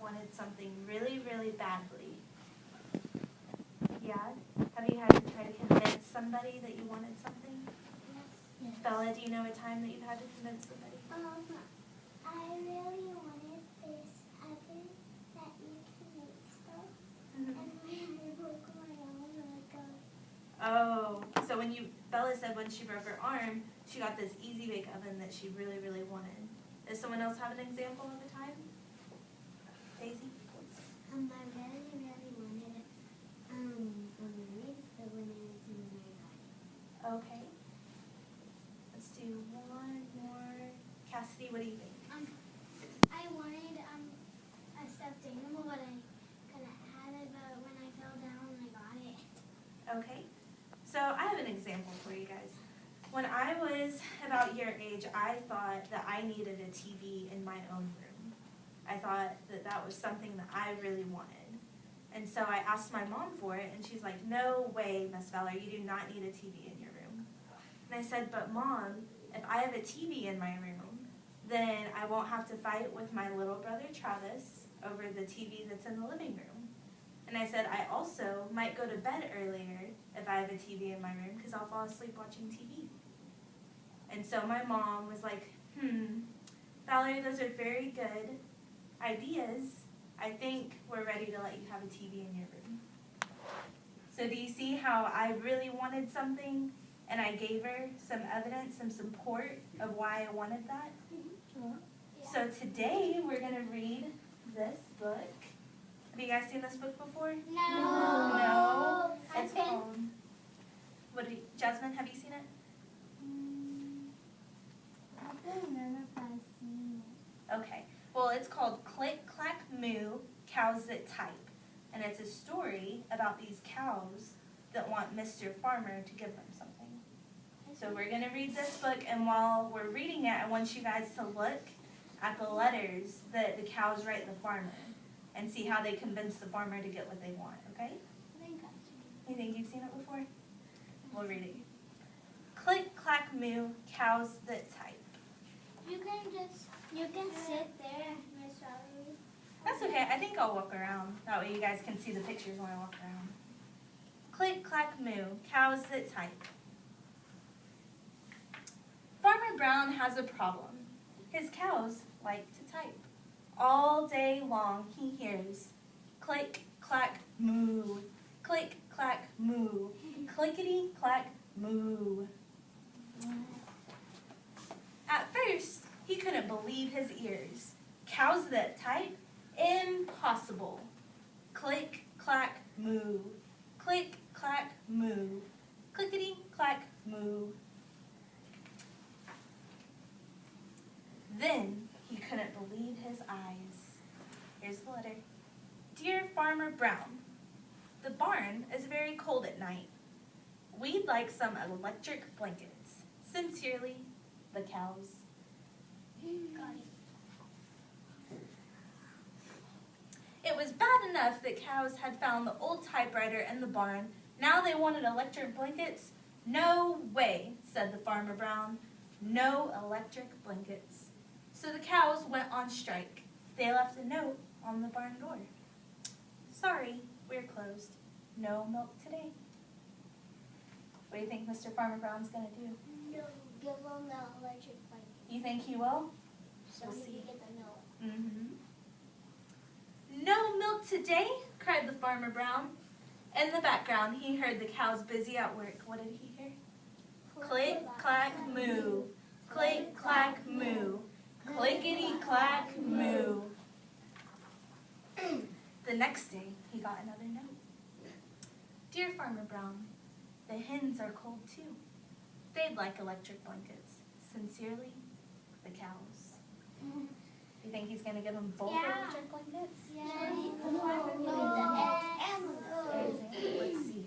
wanted something really, really badly? Yeah? Have you had to try to convince somebody that you wanted something? Yes. Bella, do you know a time that you've had to convince somebody? I really wanted this oven that you can make stuff, and I broke my arm and I got it. Oh, so Bella said when she broke her arm, she got this Easy Bake Oven that she really, really wanted. Does someone else have an example of a time? Daisy? I really, really wanted a mermaid, but when I was in kindergarten. Okay. Let's do one more. Cassidy, what do you think? I wanted a stuffed animal, but I couldn't have it, but when I fell down, I got it. Okay. So I have an example for you guys. When I was about your age, I thought that I needed a TV in my own room. I thought that that was something that I really wanted. And so I asked my mom for it, and she's like, no way, Miss Feller, you do not need a TV in your room. And I said, but Mom, if I have a TV in my room, then I won't have to fight with my little brother Travis over the TV that's in the living room. And I said, I also might go to bed earlier if I have a TV in my room because I'll fall asleep watching TV. And so my mom was like, Valerie, those are very good ideas. I think we're ready to let you have a TV in your room. So do you see how I really wanted something and I gave her some evidence, some support of why I wanted that? Yeah. So today we're going to read this book. Have you guys seen this book before? No? It's called, Jasmine, have you seen it? I don't remember if I've seen it. Okay. Well, it's called Click, Clack, Moo, Cows That Type. And it's a story about these cows that want Mr. Farmer to give them something. So we're going to read this book, and while we're reading it, I want you guys to look at the letters that the cows write the farmer and see how they convince the farmer to get what they want, okay? I think I've seen it. You think you've seen it before? We'll read it. Click, clack, moo, cows that type. You can sit there, Miss Valerie. That's okay. I think I'll walk around. That way you guys can see the pictures when I walk around. Click, clack, moo, cows that type. Farmer Brown has a problem. His cows like to type. All day long he hears click, clack, moo, click, clack, moo, clickety, clack, moo. At first, he couldn't believe his ears. Cows that type? Impossible. Click, clack, moo, click, clack, moo, clickety, clack, moo. Then he couldn't believe his eyes. Here's the letter. Dear Farmer Brown, the barn is very cold at night. We'd like some electric blankets. Sincerely, the cows. Got it. It was bad enough that cows had found the old typewriter in the barn. Now they wanted electric blankets? No way, said the Farmer Brown. No electric blankets. So the cows went on strike. They left a note on the barn door. Sorry, we're closed. No milk today. What do you think Mr. Farmer Brown's going to do? No, give them the electric blanket. You think he will? So We'll we see. can get the note. No milk today, cried the Farmer Brown. In the background, he heard the cows busy at work. What did he hear? Click, clack, moo. Click, clack, moo. Clickety, clack, moo. The next day, he got another note. Dear Farmer Brown, the hens are cold too. They'd like electric blankets. Sincerely, the cows. You think he's going to give them both Yeah. electric blankets? Let's see.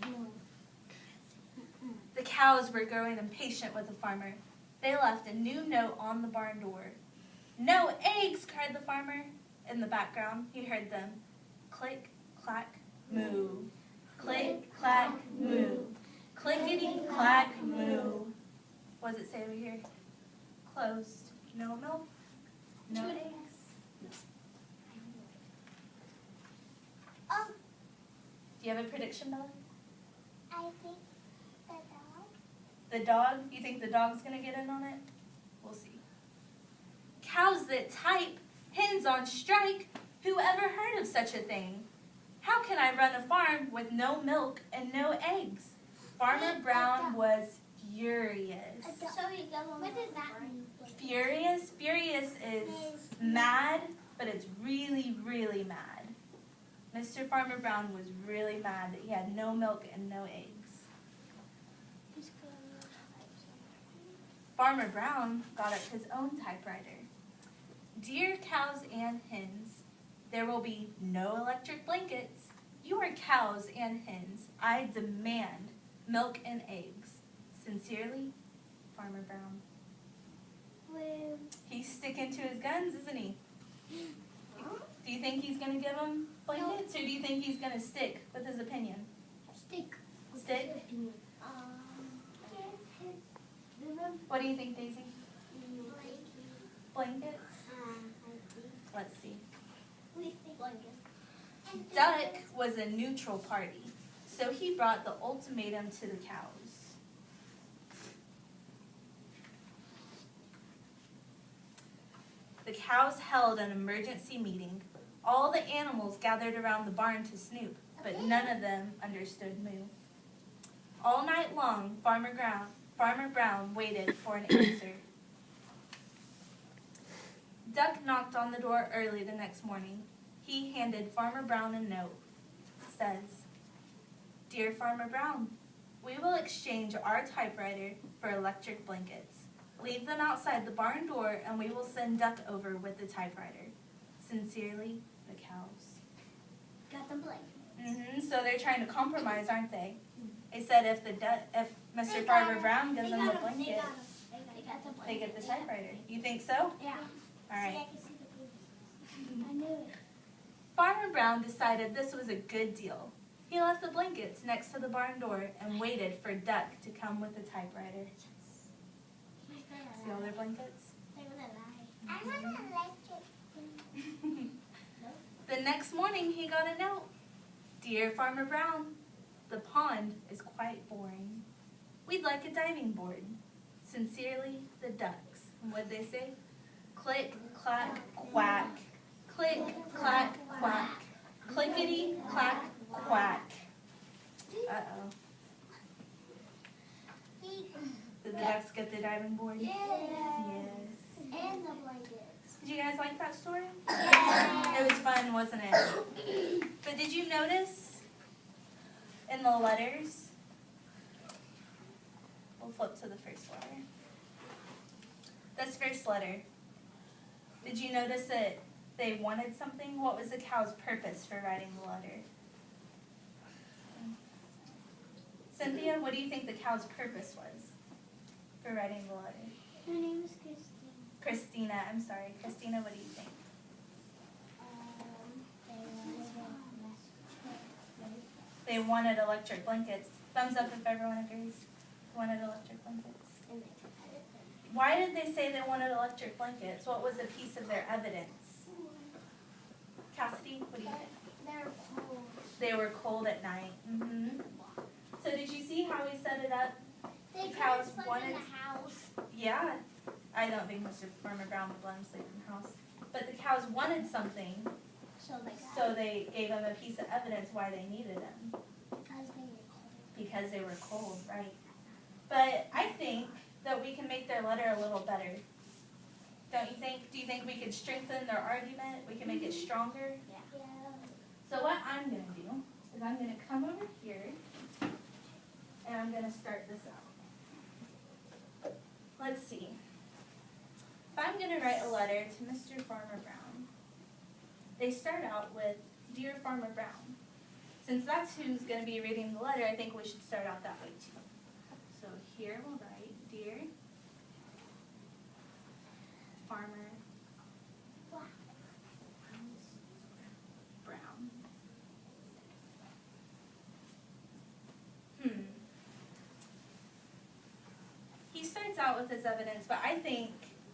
The cows were growing impatient with the farmer. They left a new note on the barn door. No eggs, cried the farmer. In the background, he heard them. Click, clack, moo. Click, clack, moo. Clickety, clack, moo. What does it say over here? Closed. No milk? No eggs? Do you have a prediction, Bella? I think the dog. The dog? You think the dog's going to get in on it? We'll see. Cows that type, hens on strike. Who ever heard of such a thing? How can I run a farm with no milk and no eggs? Farmer Brown was furious. What does that mean? Furious? Furious is mad, but it's really, really mad. Mr. Farmer Brown was really mad that he had no milk and no eggs. Farmer Brown got up his own typewriter. Dear cows and hens, there will be no electric blankets. You are cows and hens. I demand milk and eggs. Sincerely, Farmer Brown. Well, He's sticking to his guns, isn't he? Do you think he's going to give them blankets, or do you think he's going to stick with his opinion? stick. Stick? What do you think, Daisy? Blankets? Let's see. Duck was a neutral party, so he brought the ultimatum to the cows. The cows held an emergency meeting. All the animals gathered around the barn to snoop, but none of them understood moo. All night long, Farmer Brown waited for an answer. Duck knocked on the door early the next morning. He handed Farmer Brown a note. It says, Dear Farmer Brown, we will exchange our typewriter for electric blankets. Leave them outside the barn door and we will send Duck over with the typewriter. Sincerely, the cows. Got the blankets. So they're trying to compromise, aren't they? They said if Mr. Farmer Brown gives them the blanket, they get the typewriter. You think so? Yeah. All right. See, I can see the pages. I knew it. Farmer Brown decided this was a good deal. He left the blankets next to the barn door and waited for Duck to come with the typewriter. See all their blankets? I want an electric. The next morning he got a note. Dear Farmer Brown, the pond is quite boring. We'd like a diving board. Sincerely, the ducks. And what'd they say? Click, clack, quack. Click, clack, quack. Clickety, clack, quack. Uh-oh. Did the ducks get the diving board? Yes. Yes. And the blankets. Did you guys like that story? Yes. It was fun, wasn't it? But did you notice in the letters? We'll flip to the first letter. This first letter. Did you notice that they wanted something? What was the cow's purpose for writing the letter? Cynthia, what do you think the cow's purpose was for writing the letter? Her name is Christine. Christina, I'm sorry. Christina, what do you think? They wanted electric blankets. Thumbs up if everyone agrees. Wanted electric blankets. Why did they say they wanted electric blankets? What was a piece of their evidence? Cassidy, what do you think? They're cool. They were cold at night. So did you see how we set it up? They cows sleep wanted- in the house. Yeah. I don't think Mr. Farmer Brown would let them sleep in the house. But the cows wanted something, so they gave them a piece of evidence why they needed them. Because they were cold, right. But I think that we can make their letter a little better. Don't you think? Do you think we could strengthen their argument? We can make it stronger? Yeah. So what I'm going to do is I'm going to come over here and I'm going to start this out. Let's see. If I'm going to write a letter to Mr. Farmer Brown, they start out with, Dear Farmer Brown. Since that's who's going to be reading the letter, I think we should start out that way too. So here we'll write, Dear Farmer Brown. He starts out with his evidence, but I think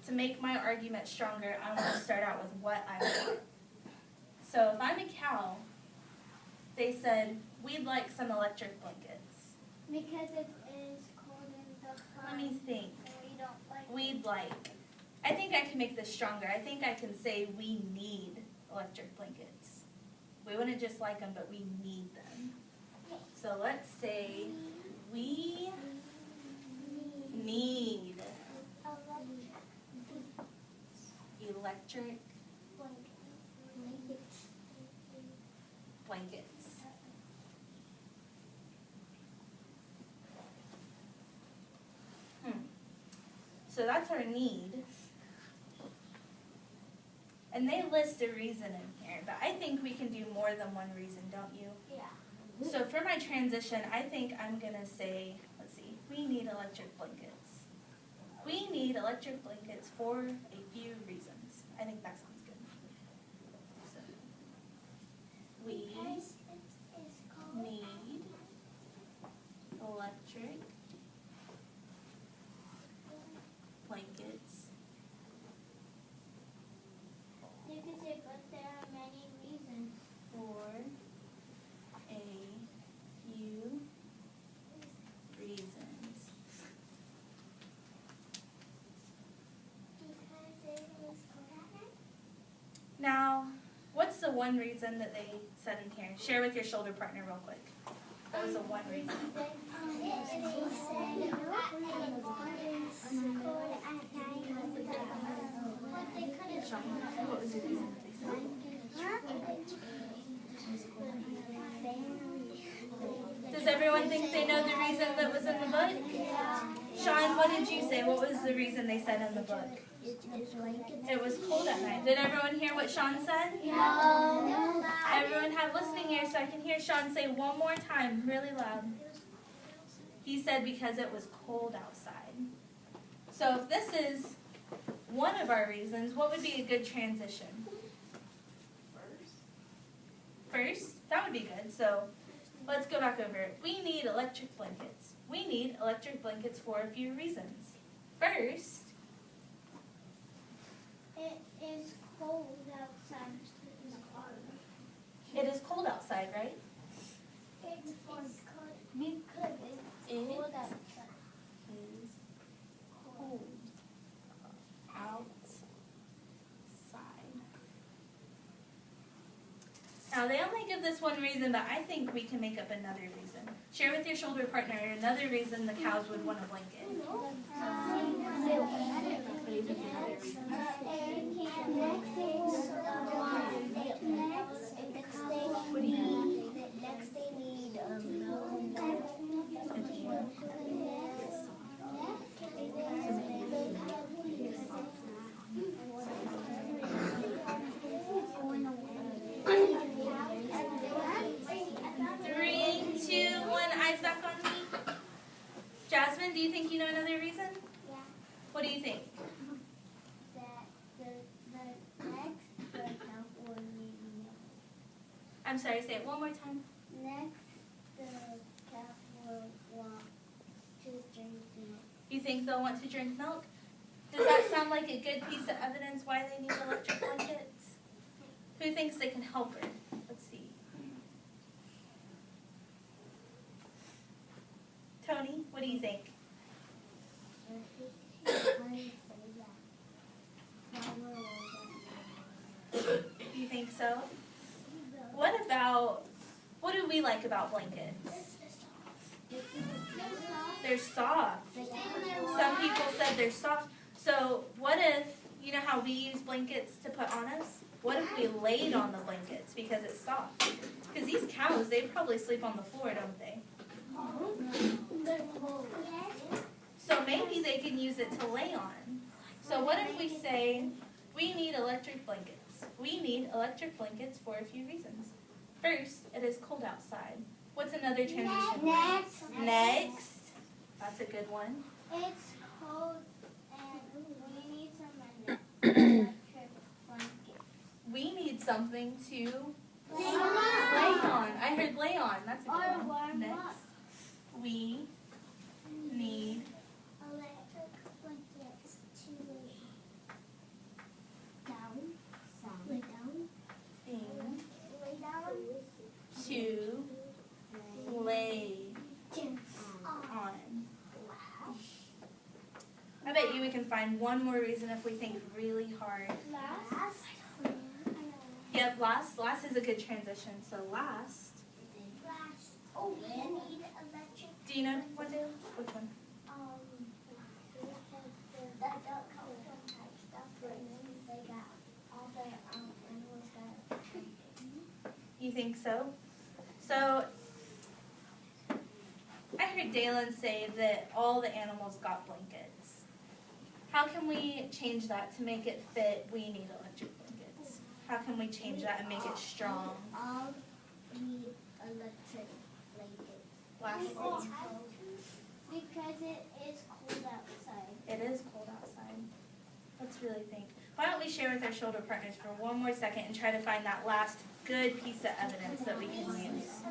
to make my argument stronger, I want to start out with what I want. So if I'm a cow They said, we'd like some electric blankets. Because it is cold in the front. Let me think. And we don't like We'd like. I think I can make this stronger. I think I can say we need electric blankets. We wouldn't just like them, but we need them. So let's say we need electric blankets. So that's our need. And they list a reason in here, but I think we can do more than one reason, don't you? Yeah. So for my transition, I think I'm going to say, let's see, we need electric blankets. We need electric blankets for a few reasons. I think that sounds good. So, we Because it is cold. need electric blankets. You could say, but there are many reasons. For a few reasons. Because it is cold at night. Now, what's the one reason that they said in here? Share with your shoulder partner real quick. What was the one reason? What was the reason that they said? Does everyone think they know the reason that was in the book? Sean, what did you say? What was the reason they said in the book? It was cold at night. Did everyone hear what Sean said? No. Everyone have listening ears so I can hear Sean say one more time, really loud. He said because it was cold outside. So if this is one of our reasons, what would be a good transition? First? That would be good. So let's go back over it. We need electric blankets. We need electric blankets for a few reasons. First, It is cold outside. it is cold outside, right? It is cold because it's It cold outside. is cold outside. Now, they only give this one reason, but I think we can make up another reason. Share with your shoulder partner another reason the cows would want a blanket. What do you think another reason? Next they need Three, two, one, eyes back on me. Jasmine, do you think you know another reason? Yeah. What do you think? That the next the cow will need milk. I'm sorry, say it one more time. Next the cow will want to drink milk. You think they'll want to drink milk? Does that sound like a good piece of evidence why they need electric blankets? Who thinks they can help her? Let's see. Tony, what do you think? You think so? What do we like about blankets? They're soft. Some people said they're soft. So what if, you know how we use blankets to put on us? What if we laid on the blankets because it's soft? Because these cows, they probably sleep on the floor, don't they? So maybe they can use it to lay on. So what if we say, we need electric blankets. We need electric blankets for a few reasons. First, it is cold outside. What's another transition? Next. That's a good one. It's cold and we need some electric blankets. We need something to Lay lay on. I heard lay on. That's a Or good one. warm Next. up. We need Electric blankets to lay down. Lay down. things Lay down. to find one more reason if we think really hard. Last. Yep, last is a good transition. So last. Oh, we need electric. Do you know what to do? Which one? The adult cultural type stuff where they got all the animals got. You think so? So I heard Dalen say that all the animals got blankets. How can we change that to make it fit? We need electric blankets. How can we change that and make it strong? All need electric blankets. Last. Because it is cold outside. It is cold outside. Let's really think. Why don't we share with our shoulder partners for one more second and try to find that last good piece of evidence that we can use.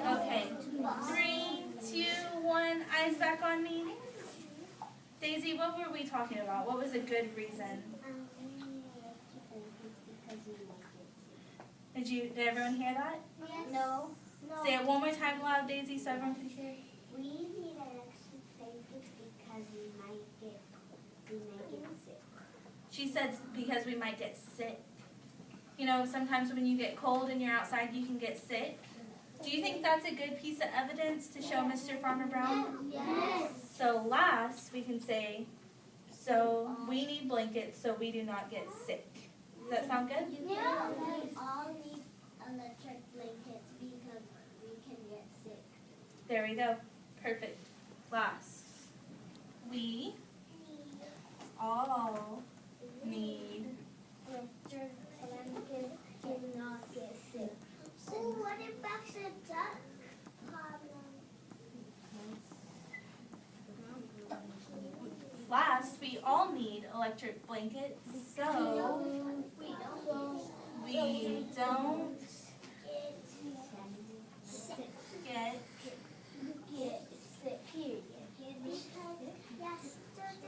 Okay, 3, 2, 1, eyes back on me. Daisy, what were we talking about? What was a good reason? Did everyone hear that? No. Say it one more time loud, Daisy, so everyone can hear. We need electric blankets because we might get sick. She said because we might get sick. You know, sometimes when you get cold and you're outside, you can get sick. Do you think that's a good piece of evidence to show Mr. Farmer Brown? Yes. So last, we can say, so we need blankets so we do not get sick. Does that sound good? Yeah. We all need electric blankets because we can get sick. There we go. Perfect. Last. We all need Electric blankets do not get sick. Oh, what about the duck problem? last, we all need electric blankets so we don't get.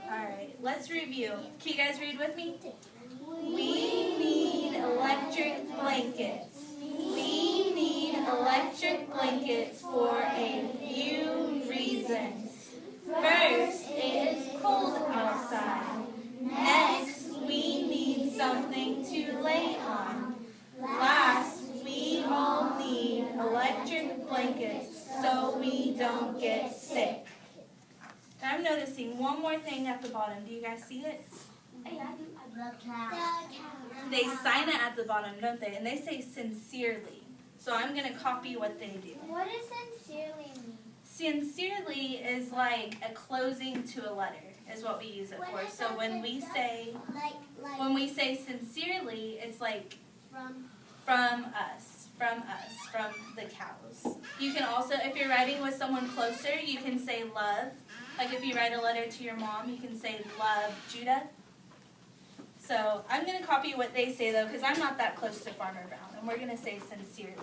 Alright, let's review. Can you guys read with me? We need electric blankets. We need electric blankets for a few reasons. First, it is cold outside. Next, we need something to lay on. Last, we all need electric blankets so we don't get sick. I'm noticing one more thing at the bottom. Do you guys see it? They sign it at the bottom, don't they? And they say sincerely. So I'm going to copy what they do. What does sincerely mean? Sincerely is like a closing to a letter, is what we use it for. So when we say sincerely, it's like from us, from the cows. You can also, if you're writing with someone closer, you can say love. Like if you write a letter to your mom, you can say love Judah. So I'm going to copy what they say though, because I'm not that close to Farmer Brown, and we're going to say sincerely.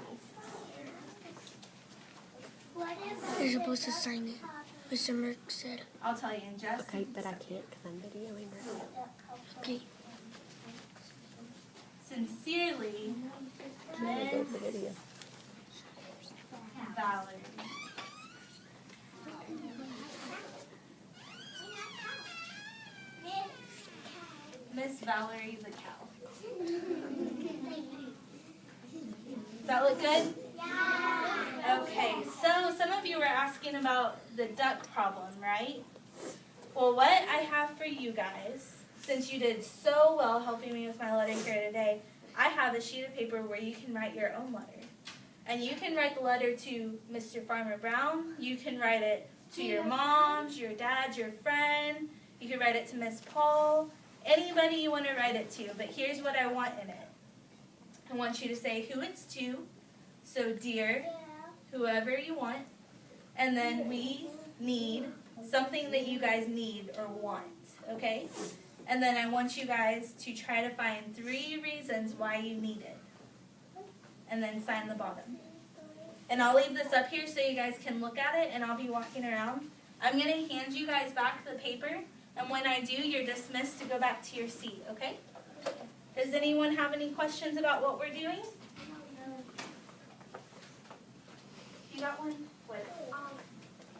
You're supposed to sign it. Mr. Merck said. I'll tell you in just Okay, but I can't because I'm videoing right now. Okay. Sincerely, I'm go for video. Valerie. Miss Valerie the cow. Does that look good? Yeah. Okay, so some of you were asking about the duck problem, right? Well, what I have for you guys, since you did so well helping me with my letter here today, I have a sheet of paper where you can write your own letter. And you can write the letter to Mr. Farmer Brown. You can write it to your moms, your dads, your friend. You can write it to Miss Paul. Anybody you want to write it to. But here's what I want in it. I want you to say who it's to. So, dear, whoever you want. And then we need something that you guys need or want. Okay? And then I want you guys to try to find 3 reasons why you need it. And then sign the bottom. And I'll leave this up here so you guys can look at it, and I'll be walking around. I'm going to hand you guys back the paper, and when I do, you're dismissed to go back to your seat, okay? Does anyone have any questions about what we're doing? You got one? What?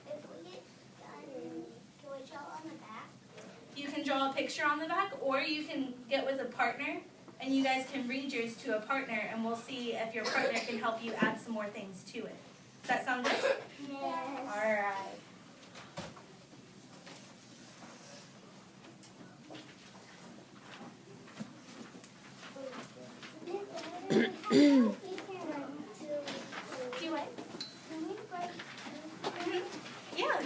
If we get done, can we draw on the back? You can draw a picture on the back, or you can get with a partner, and you guys can read yours to a partner, and we'll see if your partner can help you add some more things to it. Does that sound good? Yes. All right. Do what? Yeah.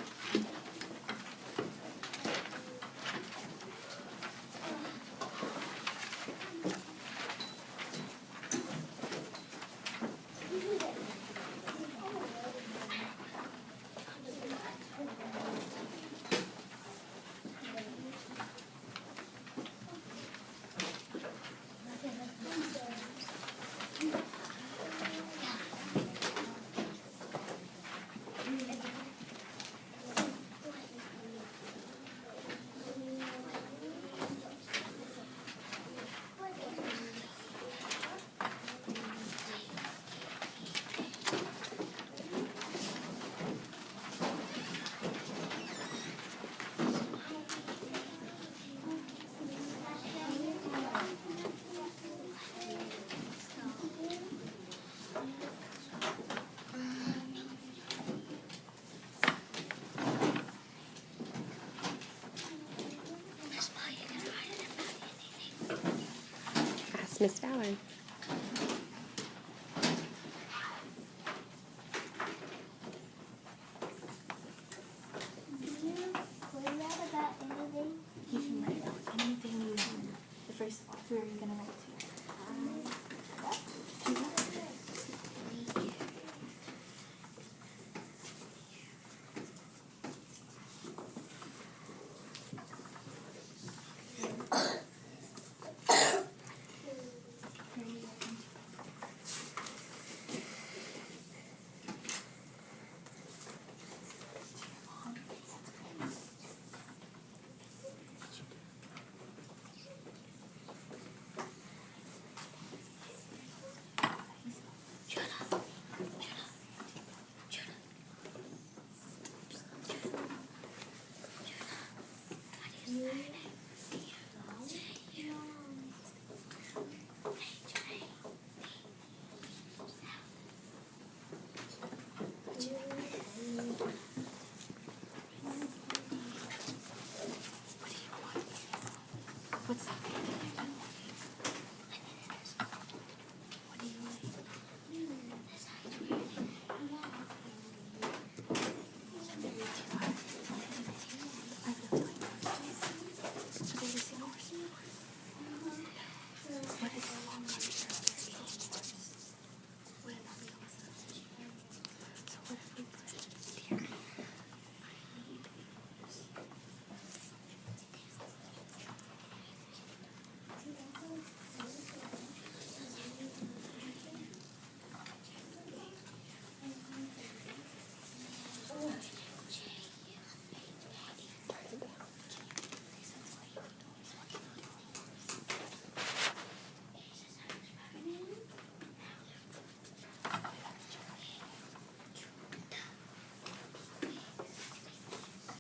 Ask Miss Fowler. You can write down anything you want. The first thought, who are you going to write to? You